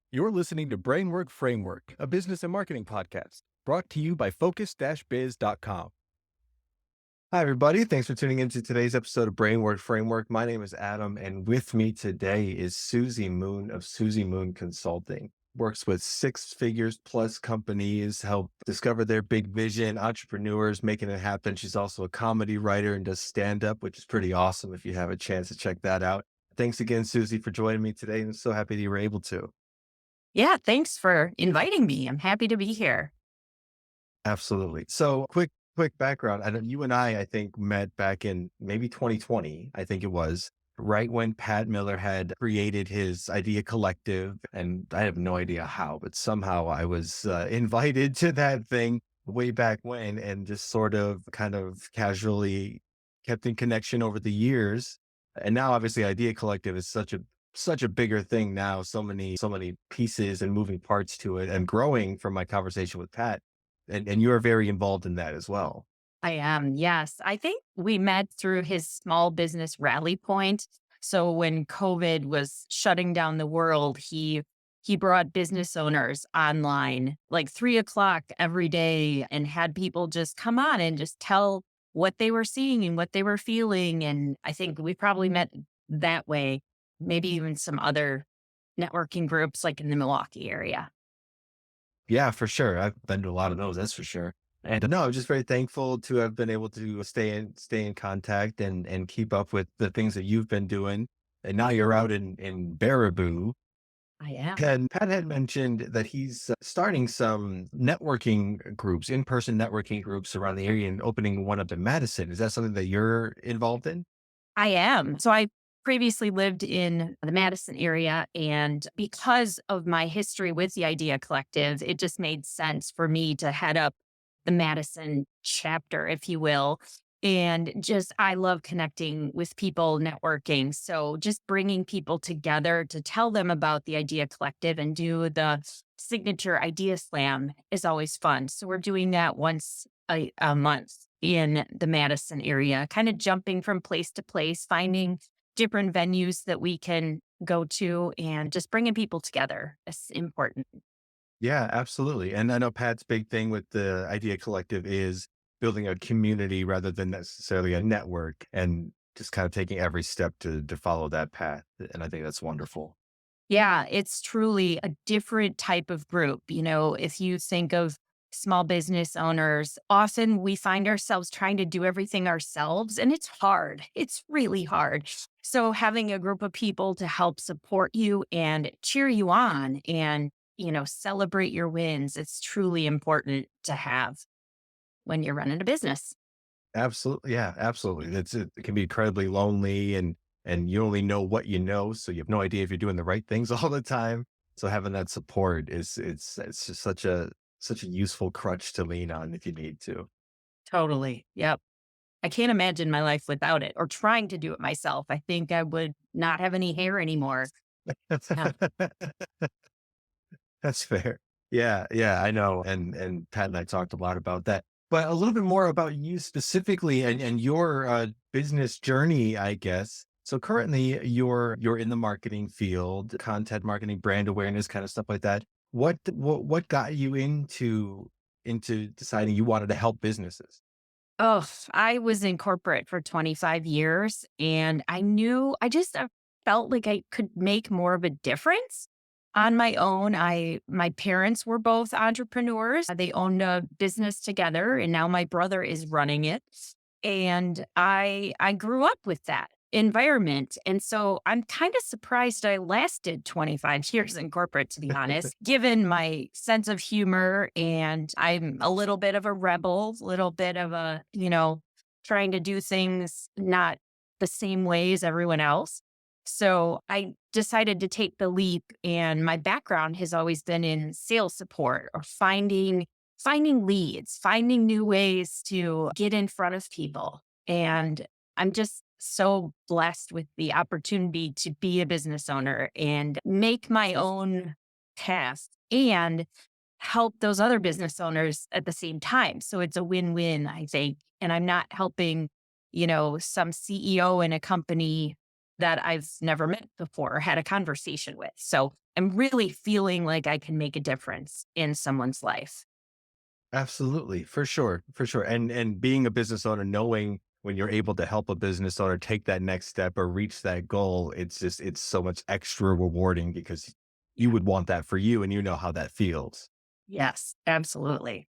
You're listening to Brainwork Framework, a business and marketing podcast brought to you by focus-biz.com. Hi, everybody. Thanks for tuning into today's episode of Brainwork Framework. My name is Adam, and with me today is Susie Moon of Susie Moon Consulting. Works with six figures plus companies, help discover their big vision, entrepreneurs making it happen. She's also a comedy writer and does stand-up, which is pretty awesome if you have a chance to check that out. Thanks again, Susie, for joining me today. I'm so happy that you were able to. Yeah, thanks for inviting me. I'm happy to be here. Absolutely. So quick background. I know you and I think met back in maybe 2020, I think it was, right when Pat Miller had created his Idea Collective. And I have no idea how, but somehow I was invited to that thing way back when and just sort of kind of casually kept in connection over the years. And now obviously Idea Collective is such a bigger thing now, so many pieces and moving parts to it and growing from my conversation with Pat. And you're very involved in that as well. I am, yes. I think we met through his small business rally point. So when COVID was shutting down the world, he brought business owners online like 3 o'clock every day and had people just come on and just tell what they were seeing and what they were feeling. And I think we probably met that way, maybe even some other networking groups like in the Milwaukee area. Yeah, for sure. I've been to a lot of those, that's for sure. And no, I'm just very thankful to have been able to stay in contact and keep up with the things that you've been doing. And now you're out in Baraboo. I am. And Pat had mentioned that he's starting some networking groups, in-person networking groups around the area and opening one up in Madison. Is that something that you're involved in? I am. So I previously lived in the Madison area. And because of my history with the Idea Collective, it just made sense for me to head up the Madison chapter, if you will. And just, I love connecting with people, networking. So just bringing people together to tell them about the Idea Collective and do the signature Idea Slam is always fun. So we're doing that once a month in the Madison area, kind of jumping from place to place, finding different venues that we can go to and just bringing people together. It's important. Yeah, absolutely. And I know Pat's big thing with the Idea Collective is building a community rather than necessarily a network and just kind of taking every step to follow that path. And I think that's wonderful. Yeah, it's truly a different type of group. You know, if you think of small business owners, often we find ourselves trying to do everything ourselves, and it's hard. It's really hard. So, having a group of people to help support you and cheer you on and, celebrate your wins, it's truly important to have when you're running a business. Absolutely. Yeah, absolutely. It can be incredibly lonely and you only know what you know. So you have no idea if you're doing the right things all the time. So having that support it's just such a useful crutch to lean on if you need to. Totally. Yep. I can't imagine my life without it or trying to do it myself. I think I would not have any hair anymore. Yeah. That's fair. Yeah, yeah, I know. And Pat and I talked a lot about that. But a little bit more about you specifically and your business journey, I guess. So currently you're in the marketing field, content marketing, brand awareness, kind of stuff like that. What got you into deciding you wanted to help businesses? Oh, I was in corporate for 25 years and I felt like I could make more of a difference on my own. My parents were both entrepreneurs. They owned a business together and now my brother is running it. And I grew up with that environment. And so I'm kind of surprised I lasted 25 years in corporate, to be honest, given my sense of humor. And I'm a little bit of a rebel, a little bit of trying to do things not the same way as everyone else. So I decided to take the leap. And my background has always been in sales support or finding leads, finding new ways to get in front of people. And I'm just so blessed with the opportunity to be a business owner and make my own path and help those other business owners at the same time. So it's a win-win, I think. And I'm not helping, some CEO in a company that I've never met before or had a conversation with. So am really feeling like I can make a difference in someone's life. Absolutely, for sure, for sure. And being a business owner, knowing when you're able to help a business owner take that next step or reach that goal, it's so much extra rewarding because you Yeah. would want that for you and you know how that feels. Yes, absolutely.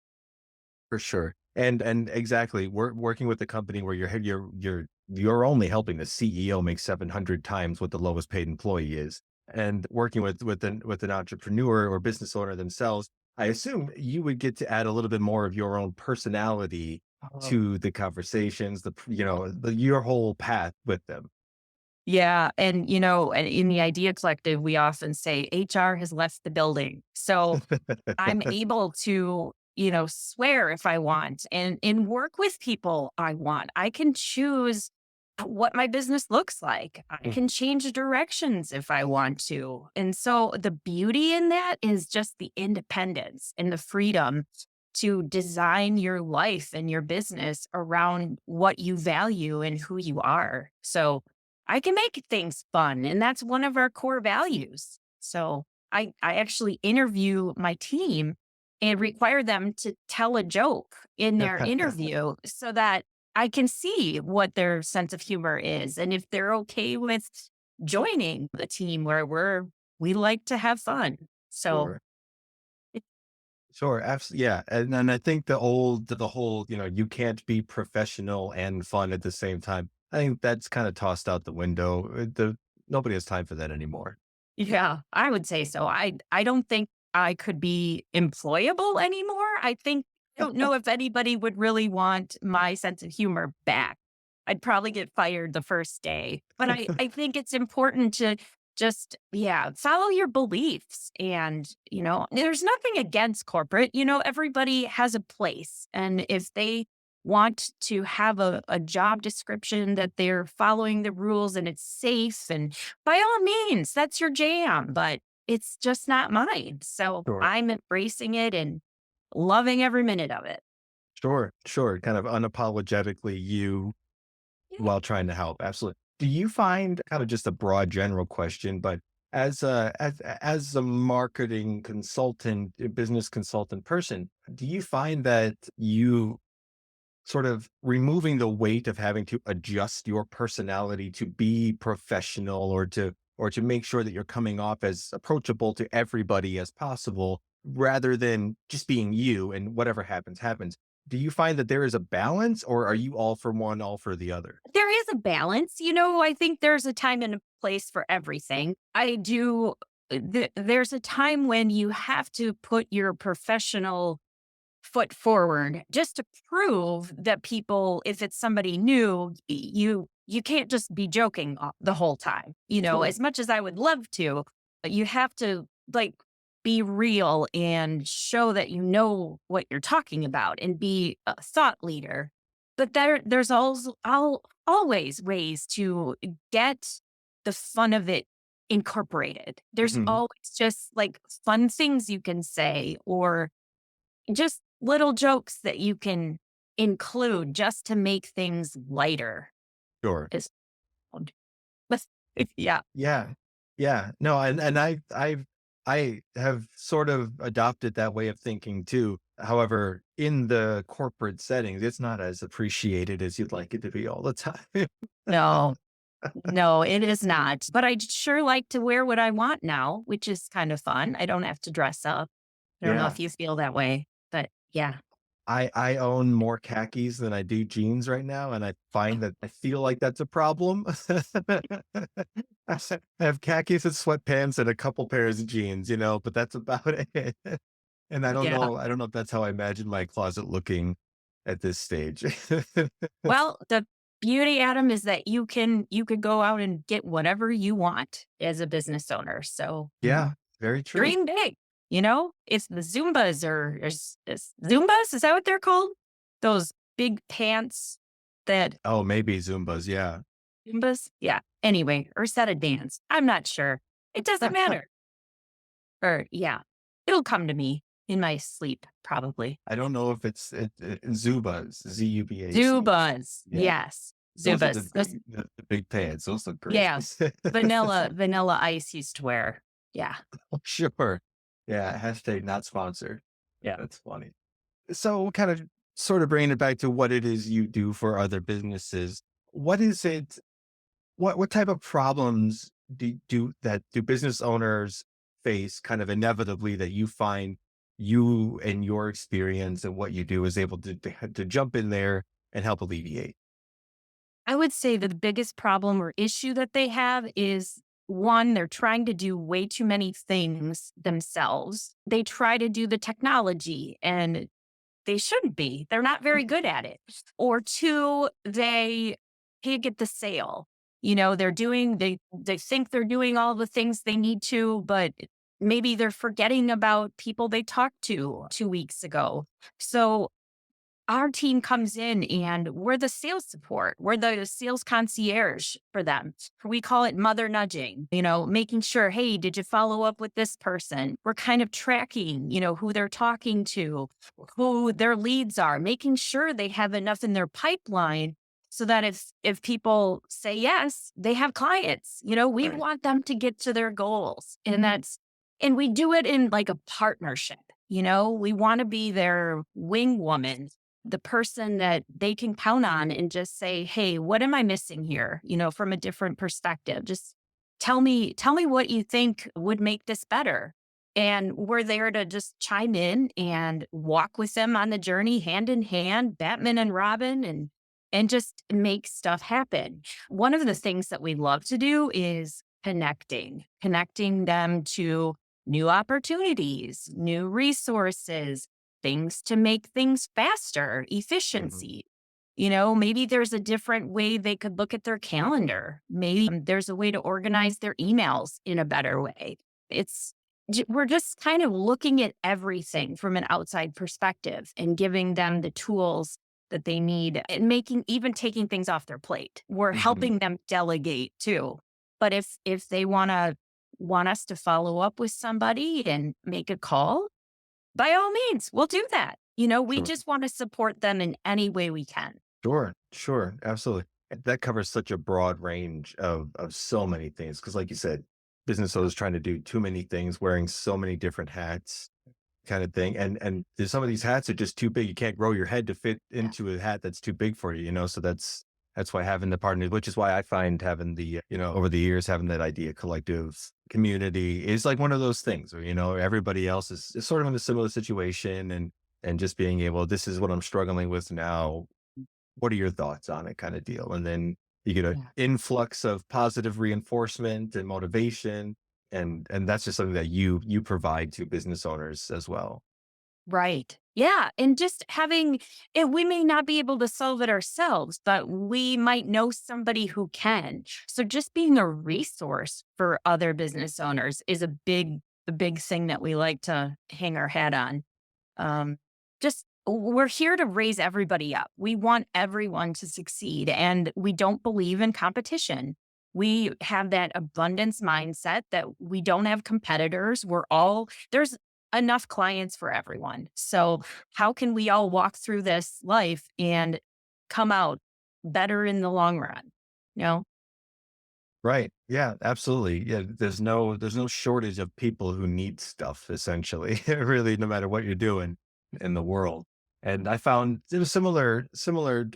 For sure. And exactly, we're working with a company where you're only helping the CEO make 700 times what the lowest paid employee is. And working with an entrepreneur or business owner themselves, I assume you would get to add a little bit more of your own personality Oh. to the conversations, your whole path with them. Yeah, and, and in the Idea Collective, we often say HR has left the building. So I'm able to, swear if I want and work with people I want. I can choose what my business looks like. I Mm, can change directions if I want to. And so the beauty in that is just the independence and the freedom to design your life and your business around what you value and who you are. So I can make things fun. And that's one of our core values. So I actually interview my team and require them to tell a joke in their interview so that I can see what their sense of humor is and if they're okay with joining the team where we like to have fun. So Sure. it, Sure, absolutely, yeah, and I think the whole, you can't be professional and fun at the same time. I think that's kinda tossed out the window. The Nobody has time for that anymore. yeah, I would say so. I don't think I could be employable anymore. I don't know if anybody would really want my sense of humor back. I'd probably get fired the first day. But I think it's important to just, yeah, follow your beliefs. And, there's nothing against corporate. Everybody has a place. And if they want to have a job description that they're following the rules and it's safe, and by all means, that's your jam, but it's just not mine. So Sure. I'm embracing it and loving every minute of it. Sure, sure, kind of unapologetically you Yeah. while trying to help, absolutely. Do you find kind of just a broad general question, but as a marketing consultant, a business consultant person, do you find that you sort of removing the weight of having to adjust your personality to be professional or to make sure that you're coming off as approachable to everybody as possible rather than just being you and whatever happens happens. Do you find that there is a balance or are you all for one, all for the other? There is a balance. I think there's a time and a place for everything. I do. There's a time when you have to put your professional foot forward just to prove that people, if it's somebody new, you can't just be joking the whole time. Sure. As much as I would love to, but you have to like be real and show that you know what you're talking about and be a thought leader. But there's also always ways to get the fun of it incorporated. There's Mhm. always just like fun things you can say or just little jokes that you can include just to make things lighter Sure. is but yeah. Yeah. Yeah. No, I have sort of adopted that way of thinking too. However, in the corporate settings, it's not as appreciated as you'd like it to be all the time. No, no, it is not. But I'd sure like to wear what I want now, which is kind of fun. I don't have to dress up. I don't know Yeah. if you feel that way, but yeah. I own more khakis than I do jeans right now, and I find that I feel like that's a problem. I have khakis and sweatpants and a couple pairs of jeans, but that's about it. And Yeah. I don't know if that's how I imagine my closet looking at this stage. Well, the beauty, Adam, is that you could go out and get whatever you want as a business owner. So Yeah, very true. dream big, It's the Zumbas is Zumbas, is that what they're called? Those big pants that Oh, maybe Zumbas, yeah. Zumbas? Yeah. Anyway, or set a dance. I'm not sure. It doesn't matter. Or yeah, it'll come to me in my sleep, probably. I don't know if it's Zubas, Zubac. Zubas. Yeah, Yes. those are the Zubas. Those, big the big pants, those look great. yeah. Vanilla ice used to wear. Yeah. Sure. Yeah, hashtag not sponsored. Yeah. That's funny. So kind of sort of bringing it back to what it is you do for other businesses. What is it what type of problems do business owners face kind of inevitably that you find you and your experience and what you do is able to jump in there and help alleviate? I would say that the biggest problem or issue that they have is one, they're trying to do way too many things themselves. They try to do the technology and they shouldn't be. They're not very good at it. Or two, they can't get the sale. They think they're doing all the things they need to, but maybe they're forgetting about people they talked to 2 weeks ago. So our team comes in and we're the sales support. We're the sales concierge for them. We call it mother nudging, making sure, hey, did you follow up with this person? We're kind of tracking, who they're talking to, who their leads are, making sure they have enough in their pipeline so that if people say yes, they have clients. We Right. want them to get to their goals. And we do it in like a partnership. We want to be their wing woman, the person that they can count on and just say, "Hey, what am I missing here?" From a different perspective. Just tell me what you think would make this better. And we're there to just chime in and walk with them on the journey hand in hand, Batman and Robin, and just make stuff happen. One of the things that we love to do is connecting them to new opportunities, new resources, things to make things faster, Mhm. efficiency. Maybe there's a different way they could look at their calendar. Maybe there's a way to organize their emails in a better way. It's we're just kind of looking at everything from an outside perspective and giving them the tools that they need and even taking things off their plate. We're Mhm. helping them delegate too. But if they want us to follow up with somebody and make a call, by all means, we'll do that. We Sure. just want to support them in any way we can. Sure. Sure. Absolutely. That covers such a broad range of so many things. Cause like you said, business owners trying to do too many things, wearing so many different hats kind of thing. And there's some of these hats are just too big. You can't grow your head to fit Yeah. into a hat that's too big for you, So that's why having the partner, which is why I find having over the years, having that idea collective community is like one of those things where, everybody else is sort of in a similar situation and just being able, this is what I'm struggling with now. What are your thoughts on it kind of deal? And then you get an Yeah. influx of positive reinforcement and motivation. And that's just something that you provide to business owners as well. Right. Yeah. And just having it, we may not be able to solve it ourselves, but we might know somebody who can. So just being a resource for other business owners is a big thing that we like to hang our hat on. Um, just we're here to raise everybody up. We want everyone to succeed, and we don't believe in competition. We have that abundance mindset that we don't have competitors. There's enough clients for everyone. So, how can we all walk through this life and come out better in the long run? You know? Right. Yeah, absolutely. Yeah, there's no shortage of people who need stuff essentially, really, no matter what you're doing in the world. And I found it was similar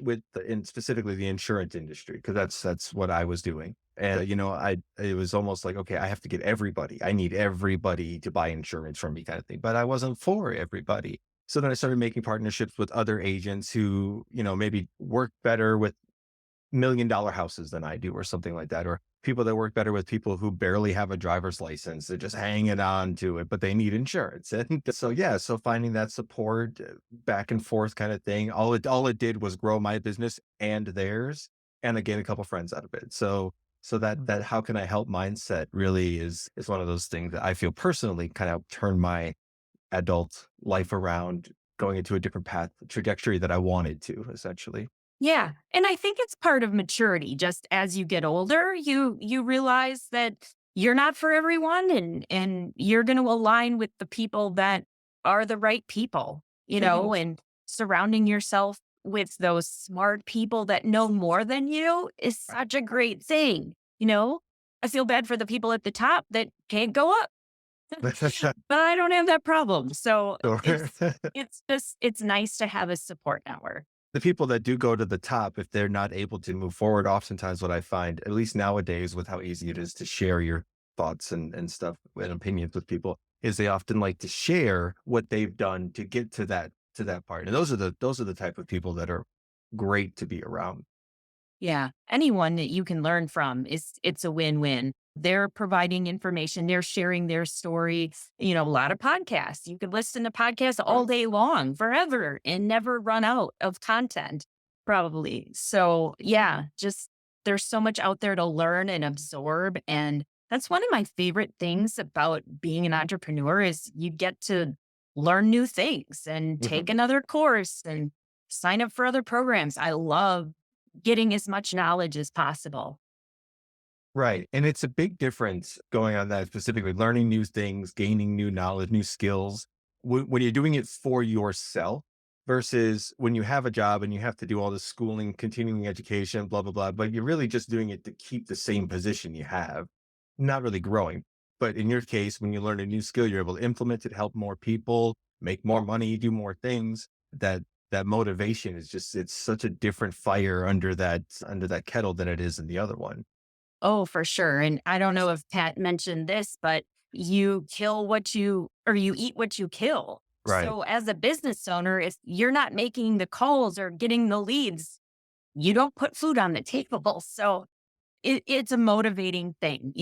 with in specifically the insurance industry because that's what I was doing. And I it was almost like, okay, I have to get everybody. I need everybody to buy insurance from me kind of thing. But I wasn't for everybody. So then I started making partnerships with other agents who, maybe work better with $1 million houses than I do or something like that, or people that work better with people who barely have a driver's license. They're just hanging on to it, but they need insurance. And so, yeah, so finding that support back and forth kind of thing, all it did was grow my business and theirs, and I gained a couple friends out of it. So that how can I help mindset really is one of those things that I feel personally kind of turn my adult life around, going into a different path trajectory that I wanted to essentially. Yeah, and I think it's part of maturity. Just as you get older, you realize that you're not for everyone, and you're going to align with the people that are the right people, and surrounding yourself with those smart people that know more than you is such a great thing. I feel bad for the people at the top that can't go up. But I don't have that problem. So Sure. it's nice to have a support network. The people that do go to the top, if they're not able to move forward, oftentimes what I find, at least nowadays with how easy it is to share your thoughts and stuff and opinions with people, is they often like to share what they've done to get to that part. And those are the type of people that are great to be around. Yeah. Anyone that you can learn from it's a win-win. They're providing information, they're sharing their story. A lot of podcasts. You could listen to podcasts all day long, forever, and never run out of content, probably. So yeah, just there's so much out there to learn and absorb. And that's one of my favorite things about being an entrepreneur is you get to learn new things and take Mhm. another course and sign up for other programs. I love getting as much knowledge as possible. Right. And it's a big difference going on that specifically, learning new things, gaining new knowledge, new skills when you're doing it for yourself versus when you have a job and you have to do all this schooling, continuing education, blah, blah, blah. But you're really just doing it to keep the same position you have, not really growing. But in your case, when you learn a new skill, you're able to implement it, help more people, make more money, do more things. That motivation is just it's such a different fire under that kettle than it is in the other one. Oh, for sure. And I don't know if Pat mentioned this, but you kill what you or you eat what you kill. Right. So as a business owner, if you're not making the calls or getting the leads, you don't put food on the table. So it's a motivating thing.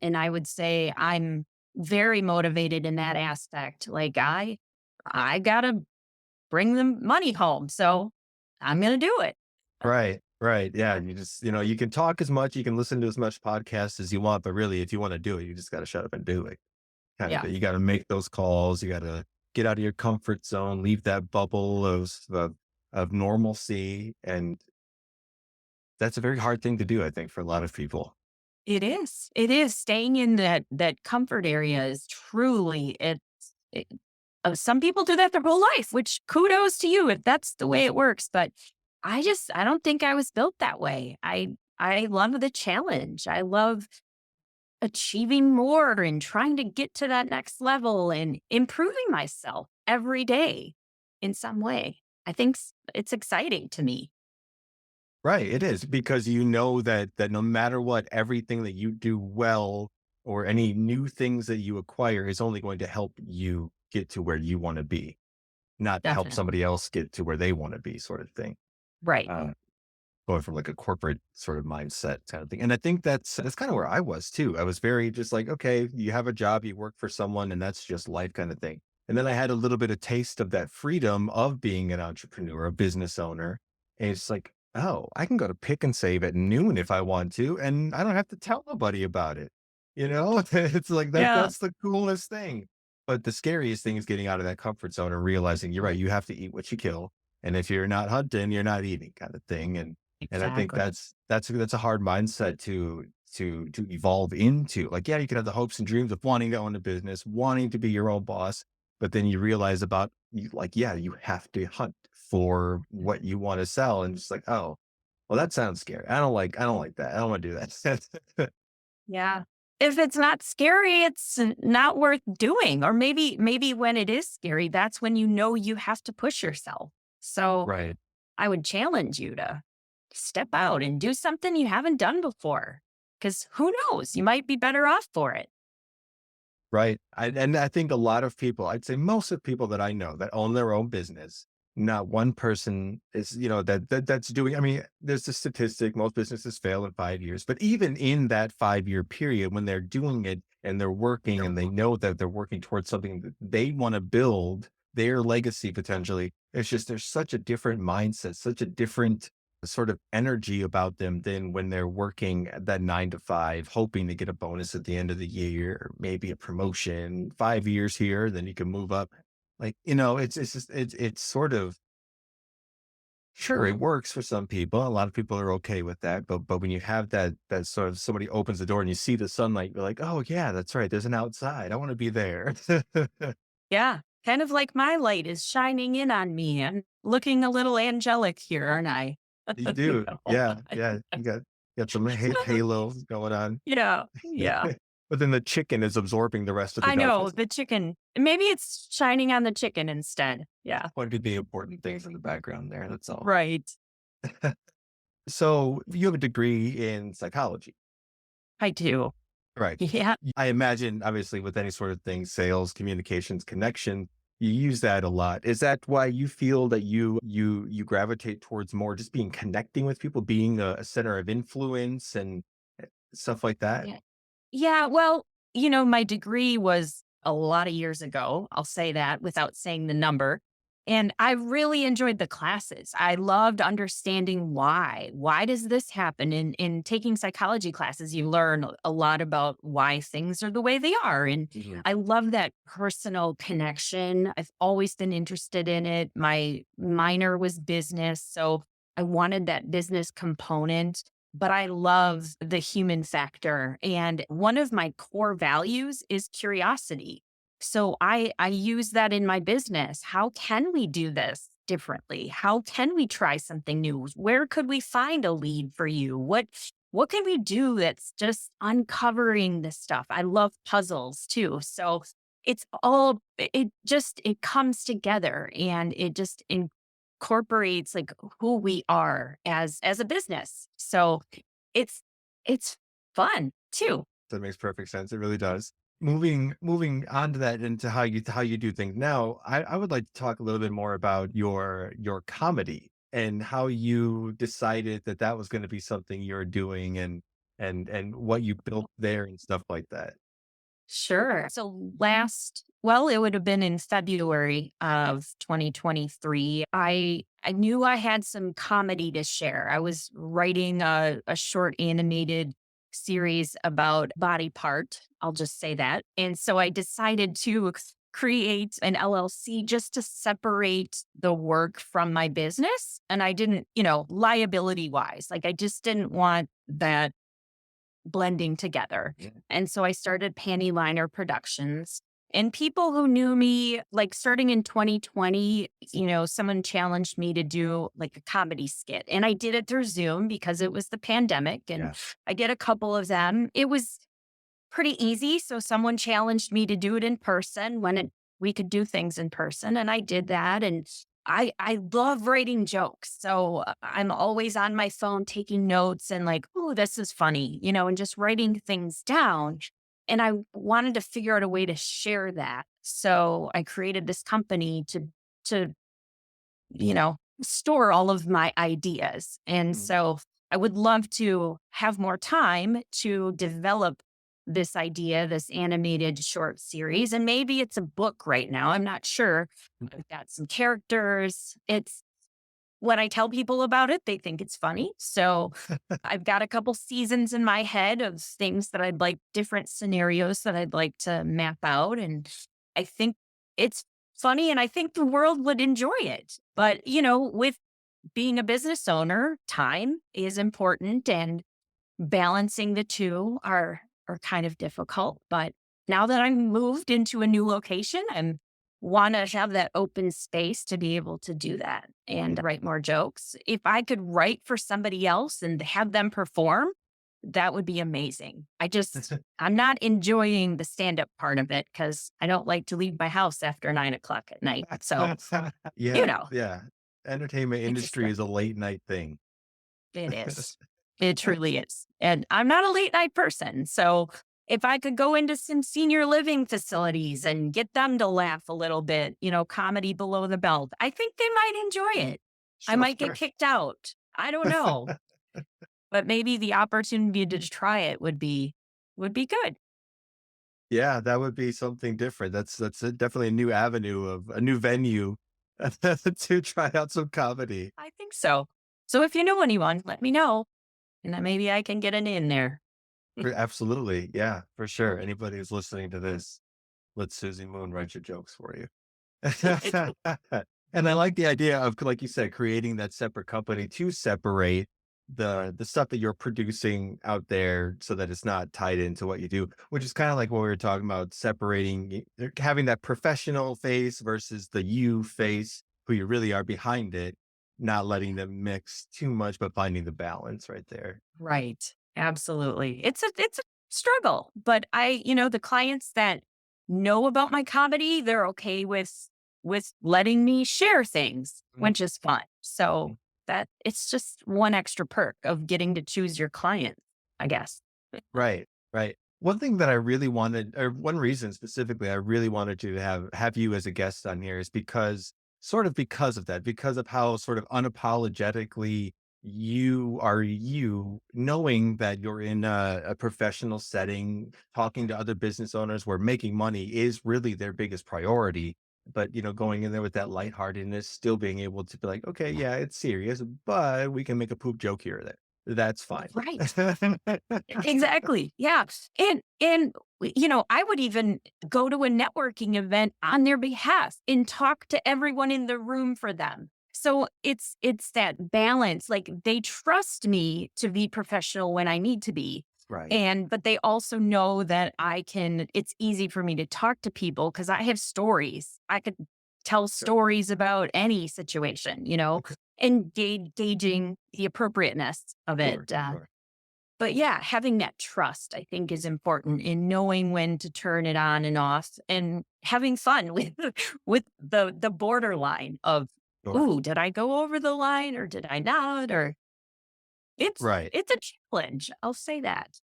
And I would say I'm very motivated in that aspect. Like I gotta bring them money home. So I'm gonna do it. Right, right. Yeah. You just, you can talk as much, you can listen to as much podcast as you want, but really, if you want to do it, you just got to shut up and do it. Kind of Yeah. thing. You got to make those calls. You got to get out of your comfort zone, leave that bubble of normalcy, and that's a very hard thing to do, I think, for a lot of people. It is. It is. Staying in that comfort area is truly it some people do that their whole life, which kudos to you if that's the way it works, but I don't think I was built that way. I love the challenge. I love achieving more and trying to get to that next level and improving myself every day in some way. I think it's exciting to me. Right, it is because you know that no matter what, everything that you do well or any new things that you acquire is only going to help you get to where you want to be, not help Definitely. somebody else get to where they want to be, sort of thing. Right. Uh, Going from like a corporate sort of mindset kind of thing. And I think that's kind of where I was too. I was very just like, okay, you have a job, you work for someone, and that's just life kind of thing. And then I had a little bit of taste of that freedom of being an entrepreneur, a business owner. And it's like, oh, I can go to Pick and Save at noon if I want to, and I don't have to tell nobody about it. It's like Yeah. that's the coolest thing. But the scariest thing is getting out of that comfort zone and realizing you're right, you have to eat what you kill. And if you're not hunting, you're not eating kind of thing. And I think Exactly. that's a hard mindset to evolve into. Like, yeah, you can have the hopes and dreams of wanting to own a business, wanting to be your own boss, but then you realize about you like, yeah, you have to hunt for what you want to sell. And just like, oh, well, that sounds scary. I don't like that. I don't want to do that. Yeah. If it's not scary, it's not worth doing. Or maybe when it is scary, that's when you know you have to push yourself. So Right. I would challenge you to step out and do something you haven't done before. Because who knows? You might be better off for it. Right. And I think a lot of people, I'd say most of the people that I know that own their own business, not one person is, that's doing, I mean, there's a statistic, most businesses fail in 5 years, but even in that 5 year period, when they're doing it and they're working and they know that they're working towards something that they want to build their legacy potentially, it's just, there's such a different mindset, such a different sort of energy about them than when they're working at that 9 to 5, hoping to get a bonus at the end of the year, or maybe a promotion, 5 years here, then you can move up. Like, it's just, it's sort of, sure, it works for some people. A lot of people are okay with that. But when you have that sort of somebody opens the door and you see the sunlight, you're like, oh yeah, that's right. There's an outside. I want to be there. Yeah. Kind of like my light is shining in on me. I'm looking a little angelic here, aren't I? You You do. know? Yeah. Yeah. You got some halos going on. Yeah. Yeah. But then the chicken is absorbing the rest of the I know, delicacy. the chicken. Maybe it's shining on the chicken instead. Yeah. One of the important things in the background there, that's all. Right. So you have a degree in psychology, I do. right? Yeah. I imagine, obviously, with any sort of thing, sales, communications, connection, you use that a lot. Is that why you feel that you gravitate towards more just being connecting with people, being a center of influence and stuff like that? Yeah. Yeah, well, my degree was a lot of years ago. I'll say that without saying the number. And I really enjoyed the classes. I loved understanding why. Why does this happen? In taking psychology classes, you learn a lot about why things are the way they are. And Mhm. I love that personal connection. I've always been interested in it. My minor was business. So I wanted that business component, but I love the human factor. And one of my core values is curiosity. So I use that in my business. How can we do this differently? How can we try something new? Where could we find a lead for you? What can we do that's just uncovering this stuff? I love puzzles too. So it's all it comes together and it just incorporates like who we are as a business. So it's it's fun too. That makes perfect sense. It really does. Moving on to that into how you do things now, I would like to talk a little bit more about your comedy and how you decided that that was going to be something you're doing and what you built there and stuff like that. Sure. So well, it would have been in February of 2023. I knew I had some comedy to share. I was writing a short animated series about body part. I'll just say that. And so I decided to create an LLC just to separate the work from my business. And I didn't, liability wise, like I just didn't want that blending together. Yeah. And so I started Panty Liner Productions. And people who knew me, like starting in 2020, someone challenged me to do like a comedy skit. And I did it through Zoom because it was the pandemic. And Yeah. I did a couple of them. It was pretty easy. So someone challenged me to do it in person we could do things in person. And I did that. And I love writing jokes. So I'm always on my phone taking notes and like, oh, this is funny, and just writing things down. And I wanted to figure out a way to share that. So I created this company to, store all of my ideas. And Mm. so I would love to have more time to develop this idea, this animated short series. And maybe it's a book right now. I'm not sure. I've got some characters. It's when I tell people about it, they think it's funny. So I've got a couple seasons in my head of things that I'd like, different scenarios that I'd like to map out. And I think it's funny and I think the world would enjoy it. But, with being a business owner, time is important and balancing the two are kind of difficult. But now that I'm moved into a new location, I want to have that open space to be able to do that and write more jokes. If I could write for somebody else and have them perform, that would be amazing. I'm not enjoying the stand up part of it because I don't like to leave my house after 9 o'clock at night. So, you Yeah, know, yeah. Entertainment it's just industry is a late night thing. it is. It truly is. And I'm not a late night person. So if I could go into some senior living facilities and get them to laugh a little bit, comedy below the belt, I think they might enjoy it. I Sure. might get kicked out. I don't know. But maybe the opportunity to try it would be good. Yeah, that would be something different. Definitely a new avenue of a new venue to try out some comedy. I think so. So if you know anyone, let me know. And then maybe I can get an in there. Absolutely. Yeah, for sure. Anybody who's listening to this, let Susie Moon write your jokes for you. And I like the idea of, like you said, creating that separate company to separate the stuff that you're producing out there so that it's not tied into what you do, which is kind of like what we were talking about, separating, having that professional face versus the you face, who you really are behind it, not letting them mix too much, but finding the balance right there. Right. Absolutely. It's a struggle. But the clients that know about my comedy, they're okay with letting me share things, Mhm. which is fun. So that it's just one extra perk of getting to choose your clients, I guess. Right, right. One thing that I really wanted, or one reason specifically I really wanted to have you as a guest on here is because because of that, because of how sort of unapologetically you are you, knowing that you're in a professional setting, talking to other business owners where making money is really their biggest priority. But going in there with that lightheartedness, still being able to be like, okay, yeah, it's serious, but we can make a poop joke here or there. That's fine. Right. Exactly. Yeah. And I would even go to a networking event on their behalf and talk to everyone in the room for them. So it's that balance. Like they trust me to be professional when I need to be. Right. And but they also know that it's easy for me to talk to people because I have stories. I could tell Sure. stories about any situation, and gauging the appropriateness of it. Sure. Sure. But yeah, having that trust, I think, is important in knowing when to turn it on and off and having fun with with the borderline of, Sure. ooh, did I go over the line or did I not? Or it's Right. it's a challenge. I'll say that.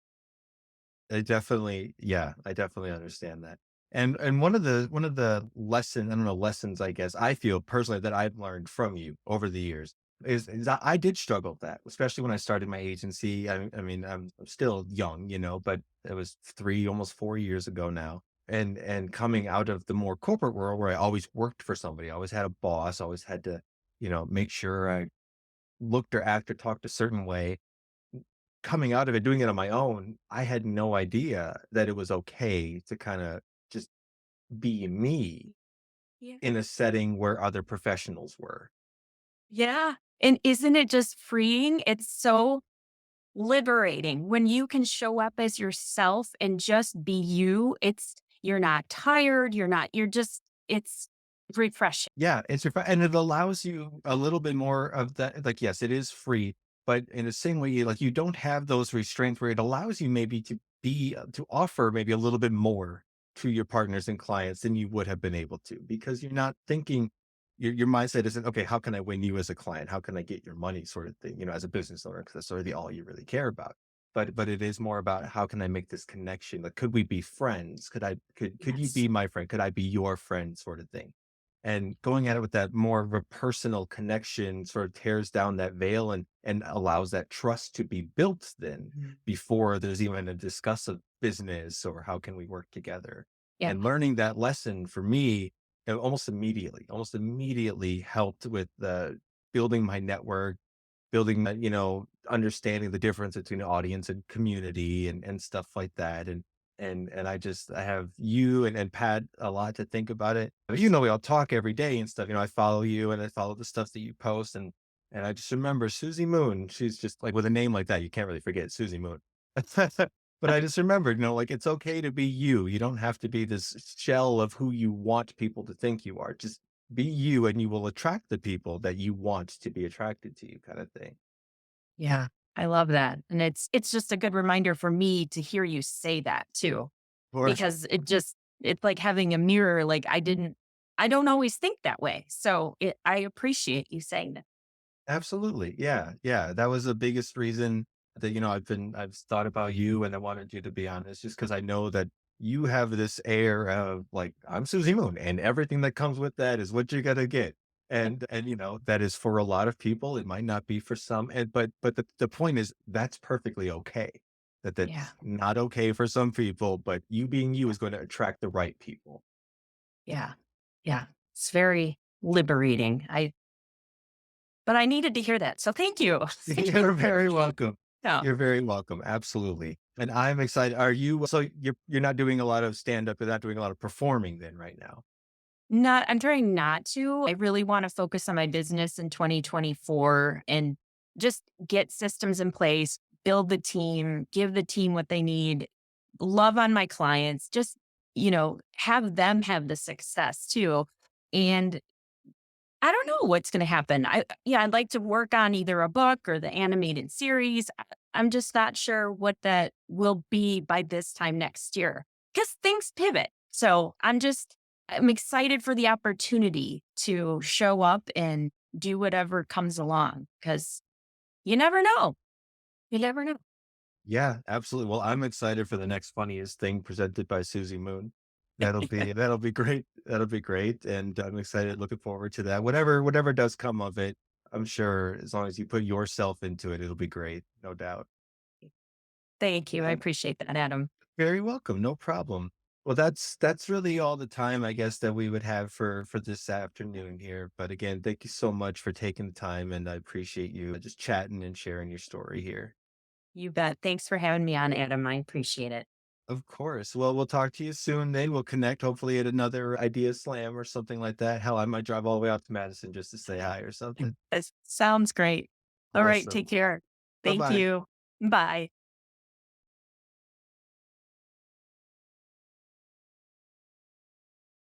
I definitely understand that. And one of the I don't know, lessons I guess I feel personally that I've learned from you over the years is that I did struggle with that, especially when I started my agency. I mean, I'm still young, but it was almost 4 years ago now. And coming out of the more corporate world where I always worked for somebody, I always had a boss, always had to, make sure I looked or acted or talked a certain way. Coming out of it, doing it on my own, I had no idea that it was okay to kinda just be me Yeah. in a setting where other professionals were. Yeah. And isn't it just freeing? It's so liberating when you can show up as yourself and just be you. You're not tired. You're just, it's refreshing. Yeah, and it allows you a little bit more of that, like, yes, it is free, but in the same way, like, you don't have those restraints where it allows you maybe to offer maybe a little bit more to your partners and clients than you would have been able to, because you're not thinking your mindset isn't, "Okay, how can I win you as a client? How can I get your money?" sort of thing, as a business owner, because that's really all you really care about. But it is more about how can I make this connection? Like, could we be friends? Could you Yes. be my friend? Could I be your friend sort of thing? And going at it with that more of a personal connection sort of tears down that veil and allows that trust to be built then Mhm. before there's even a discuss of business or how can we work together. Yeah. And learning that lesson for me, almost immediately helped with the building my network, building that, understanding the difference between audience and community and stuff like that. And I have you and Pat a lot to think about it. We all talk every day and stuff. I follow you and I follow the stuff that you post and I just remember Susie Moon. She's just like with a name like that, you can't really forget Susie Moon. But I just remembered, like it's okay to be you. You don't have to be this shell of who you want people to think you are. Just be you and you will attract the people that you want to be attracted to you, kind of thing. Yeah. I love that. And it's just a good reminder for me to hear you say that too, Of course. because it's like having a mirror. Like I don't always think that way. So I appreciate you saying that. Absolutely. Yeah. Yeah. That was the biggest reason that, I've thought about you and I wanted you to be honest, just because I know that you have this air of like, I'm Susie Moon and everything that comes with that is what you're going to get. And, that is for a lot of people. It might not be for some. But the point is that's perfectly okay. Yeah. That's not okay for some people, but you being you is going to attract the right people. Yeah. Yeah. It's very liberating. But I needed to hear that. So thank you. Thank you. You're very welcome. Yeah. You're very welcome. Absolutely. And I'm excited. You're not doing a lot of stand up, you're not doing a lot of performing then right now. I'm trying not to. I really want to focus on my business in 2024 and just get systems in place, build the team, give the team what they need, love on my clients, just, have them have the success too. And I don't know what's gonna happen. Yeah, I'd like to work on either a book or the animated series. I'm just not sure what that will be by this time next year because things pivot. So I'm excited for the opportunity to show up and do whatever comes along because you never know. You never know. Yeah, absolutely. Well, I'm excited for the next funniest thing presented by Susie Moon. That'll be great. That'll be great, and I'm excited, looking forward to that. Whatever does come of it, I'm sure as long as you put yourself into it, it'll be great, no doubt. Thank you. I Well, appreciate that, Adam. very welcome, no problem. Well, that's really all the time I guess that we would have for this afternoon here. But again, thank you so much for taking the time, and I appreciate you just chatting and sharing your story here. You bet. Thanks for having me on, Adam. I appreciate it. Of course. Well, we'll talk to you soon then. We'll connect hopefully at another idea slam or something like that. Hell, I might drive all the way out to Madison just to say hi or something. That sounds great. All right. Take Awesome. care. Thank Bye-bye. you. Bye.